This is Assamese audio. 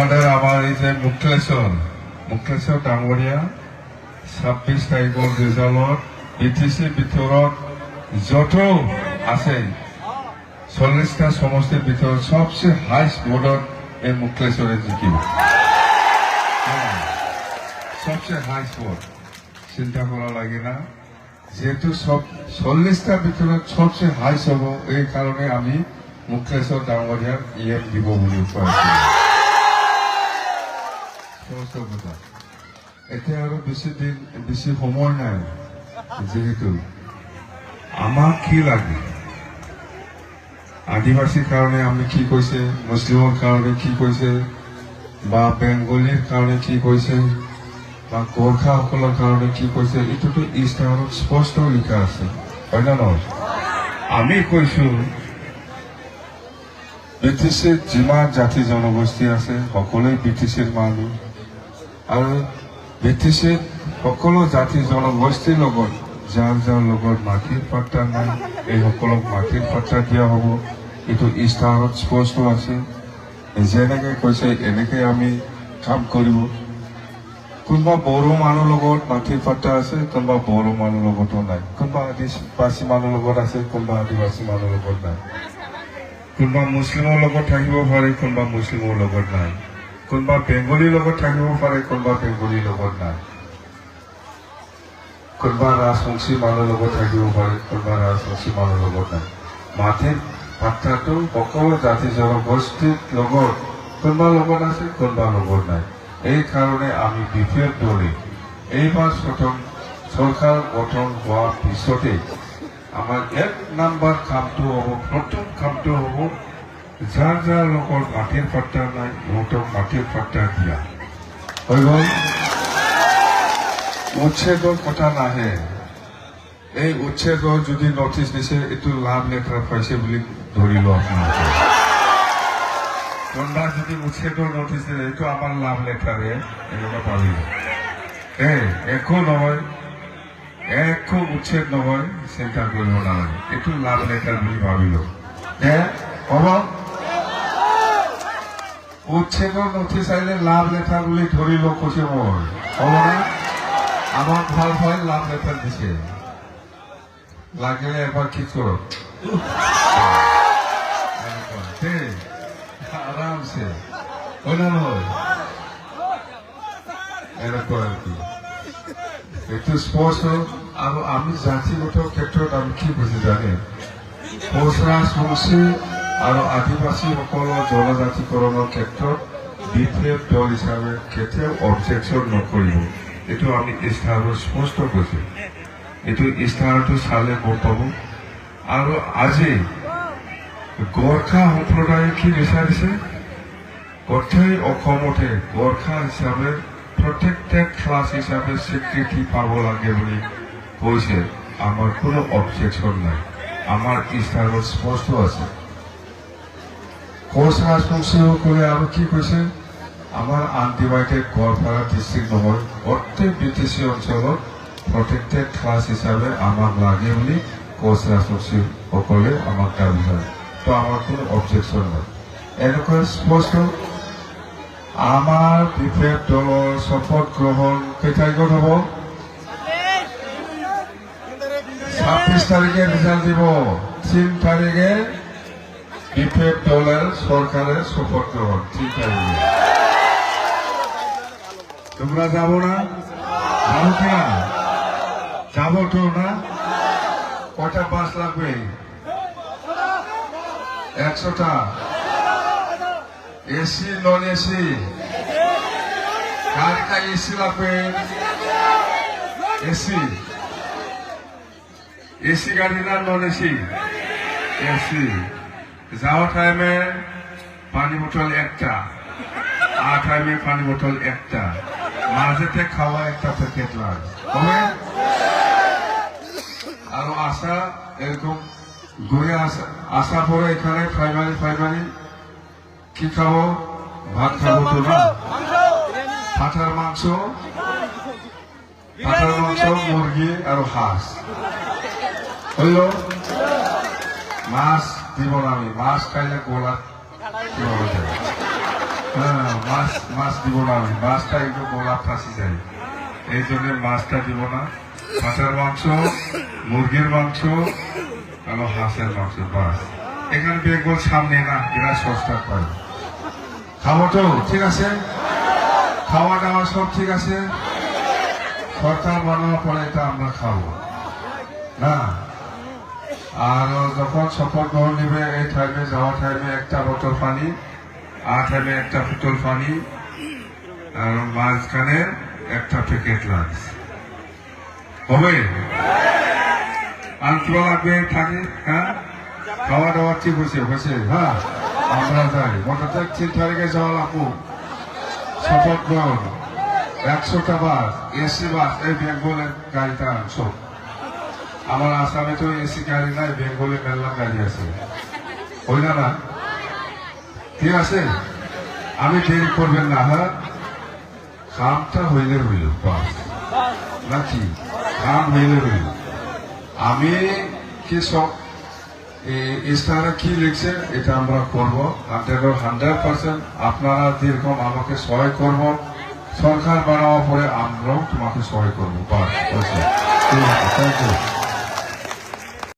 আমাদেৰ এই যে মুক্তেশ্বৰ ডাঙৰীয়া 26 তাৰিখৰ ৰিজাল্টত বিটিসি ভিতৰত যত আছে 40টা সমষ্টিৰ ভিতৰত সবচেয়ে হাইস্ট ভোটত এই মুক্তেশ্বৰে জিকিব সবচেয়ে হাইস্ট ভোট চিন্তা কৰা লাগে না যেহেতু 40টা ভিতৰত সবচেয়ে হাইস্ট হব এই কাৰণে আমি মুক্তেশ্বৰ ডাঙৰীয়াক ইএম দিব বুলি কৈছো এতিয়া আৰু বেছি সময় নাই যেহেতু আমাক কি লাগে আদিবাসীৰ কাৰণে আমি কি কৈছে মুছলিমৰ কাৰণে কি কৈছে বা বেংগলীৰ কাৰণে কি কৈছে বা গোৰ্খাসকলৰ কাৰণে কি কৈছে এইটোতো ইস্তাহাৰত স্পষ্ট লিখা আছে হয় না নহয় আমি কৈছো বিটিচিৰ যিমান জাতি জনগোষ্ঠী আছে সকলোৱে বিটিচিৰ মানুহ আৰু বিটিচিৰ সকলো জাতি জনগোষ্ঠীৰ লগত যাৰ যাৰ লগত মাটিৰ পাট্টা নাই এই সকলক মাটিৰ পাট্টা দিয়া হ'ব এইটো ইস্তাহাৰত স্পষ্ট আছে যেনেকৈ কৈছে এনেকে আমি কাম কৰিব কোনোবা বড়ো মানুহৰ লগত মাটিৰ পাট্টা আছে কোনোবা বড়ো মানুহৰ লগতো নাই কোনোবা আদিবাসী মানুহৰ লগত আছে কোনোবা আদিবাসী মানুহৰ লগত নাই কোনোবা মুছলিমৰ লগত থাকিব পাৰে কোনোবা মুছলিমৰ লগত নাই কোনোবা বেংগলীৰ লগত থাকিব পাৰে কোনোবা বেংগলীৰ লগত নাই কোনোবা ৰাজবংশী মানুহৰ লগত থাকিব পাৰে কোনোবা ৰাজবংশী মানুহৰ লগত নাই মাটিৰ পাট্টাটো সকলো জাতি জনগোষ্ঠীৰ লগত কোনোবা লগত আছে কোনোবা লগত নাই এই কাৰণে আমি বিপেড দলে এইবাৰ চৰকাৰ গঠন হোৱাৰ পিছতে আমাৰ 1 নম্বৰ কামটো হ'ব প্ৰথম কামটো হ'ব যাৰ যাৰ লোকৰ মাটিৰ পাট্টা নাই সিহঁতক মাটিৰ পাট্টা দিয়া হৈ গ'ল উচ্ছেদৰ কথা নাহে এই উচ্ছেদৰ যদি নটিচ দিছে এইটো লাভ লেটাৰ পাইছে বুলি ধৰি লওক আপোনালোকে কোনোবা যদি উচ্ছেদৰ নটিচ দিলে এইটো আমাৰ লাভ লেটাৰে এনেকুৱা পাবিব একো নহয় একো উচ্ছেদ নহয় চিন্তা কৰিব নালাগে এইটো লাভ লেটাৰ বুলি ভাবিলো হ'ব উচ্ছেদৰ নটিচ আহিলে লাভ লেটাৰ বুলি ধৰি লওক কৈছে মই হ'ব না আমাক ভাল ভাল লাভ লেটাৰ দিছে লাগিলে এবাৰ কি কৰক আৰামছে হয় না নহয় এনেকুৱা আৰু কি এইটো স্পষ্ট আৰু আমি জাতিগত ক্ষেত্ৰত আমি কি বুজি জানে কোচ ৰাজবংশী আৰু আদিবাসীসকলৰ জনজাতিকৰণৰ ক্ষেত্ৰত বিপেড দল হিচাপে কেতিয়াও অবজেকশ্যন নকৰিব এইটো আমি ইস্তাহাৰত স্পষ্ট কৈছো এইটো ইস্তাহাৰটো চালে গম পাব আৰু আজি গোৰ্খা সম্প্ৰদায়ে কি বিচাৰিছে গোটেই অসমতে গোৰ্খা হিচাপে প্ৰটেক্টেড ক্লাছ হিচাপে স্বীকৃতি পাব লাগে বুলি কৈছে আমাৰ কোনো অবজেকশ্যন নাই আমাৰ ইস্তাহাৰত স্পষ্ট আছে কোচ ৰাজবংশীসকলে আৰু কি কৈছে আমাৰ আনডিভাইডেড গোৱালপাৰা ডিষ্ট্ৰিক্ট নহয় গোটেই বিটিচি অঞ্চলত প্ৰটেক্টেড ক্লাছ হিচাপে আমাক লাগে বুলি কোচ ৰাজবংশীসকলে আমাক দাবী কৰে তো আমাৰ কোনো অবজেকশ্যন নাই এনেকুৱা স্পষ্ট আমাৰ বিপেড দলৰ শপথ গ্ৰহণ কেই তাৰিখত হ'ব 26 তাৰিখে ৰিজাল্ট দিব 3 তাৰিখে বিপেড দলের সরকারের শপথ গ্রহণ 3 তারিখে তোমরা যাবো না যাবো কিনা যাবো তো না কটা বাস লাগবে 100টা এসি নন এসি কারটা এসি লাগবে এসি এসি গাড়ি না নন এসি এসি যাওয়ার টাইমে পানি বোতল একটা আর টাইমে পানি বোতল একটা মাঝেতে খাওয়া একটা প্যাকেট লাগে আর আসা এরকম ঘুরে আসা পরে এখানে প্রাইমারি কি খাবো ভাত খাবো তো না পাঠার মাংস মুরগি আর হাঁস হইল মাছ দিব না আমি মাছ খাইলে গোলা কিভাবে যাবে হ্যাঁ, মাছ দিব না, আমি মাছটা একটু গোলা ফাঁসি যায়, এই জন্য মাছটা দিব না। হাঁসের মাংস, মুরগির মাংস এবং হাঁসের মাংস, বাস। এখানে বেঙ্গল সামনে না, এরা সস্তা পায়। খাবো তো? ঠিক আছে, খাওয়া দাওয়া সব ঠিক আছে, সরকার বানানোর পরে এটা আমরা খাবো না। আর যখন শপথ গ্রহণ নেবে, এই টাইমে যাওয়া টাইমে একটা বোতল পানি, আর টাইমে একটা বোতল পানি, আর মাঝখানে একটা প্যাকেট লাঞ্চ হবে। আর কি লাগবে থাকে? হ্যাঁ, খাওয়া দাওয়া ঠিক হয়েছে, হয়েছে। হ্যাঁ, আমরা যাই মোটরসাইকেল 3 তারিখে যাওয়া লাগবো। শপথ গ্রহণ 100টা বাস, এসি বাস, এই বেঙ্গলের গাড়িটা সব। আমার আসামে তো এসি গাড়ি নাই, বেঙ্গলে মেলা গাড়ি আছে, ওই না? ঠিক আছে, আমি দেরি করবেন না। হ্যাঁ, কামটা হইলে হইল, বাস নাকি? কাম হইলে হইল। আমি কি সব ইস্তাহারে কি লিখছে এটা আমরা করবো 100%। আপনারা যেরকম আমাকে সহায় করব, সরকার বানানোর পরে আমরাও তোমাকে সহায় করবো, বাস। ঠিক আছে, থ্যাংক ইউ।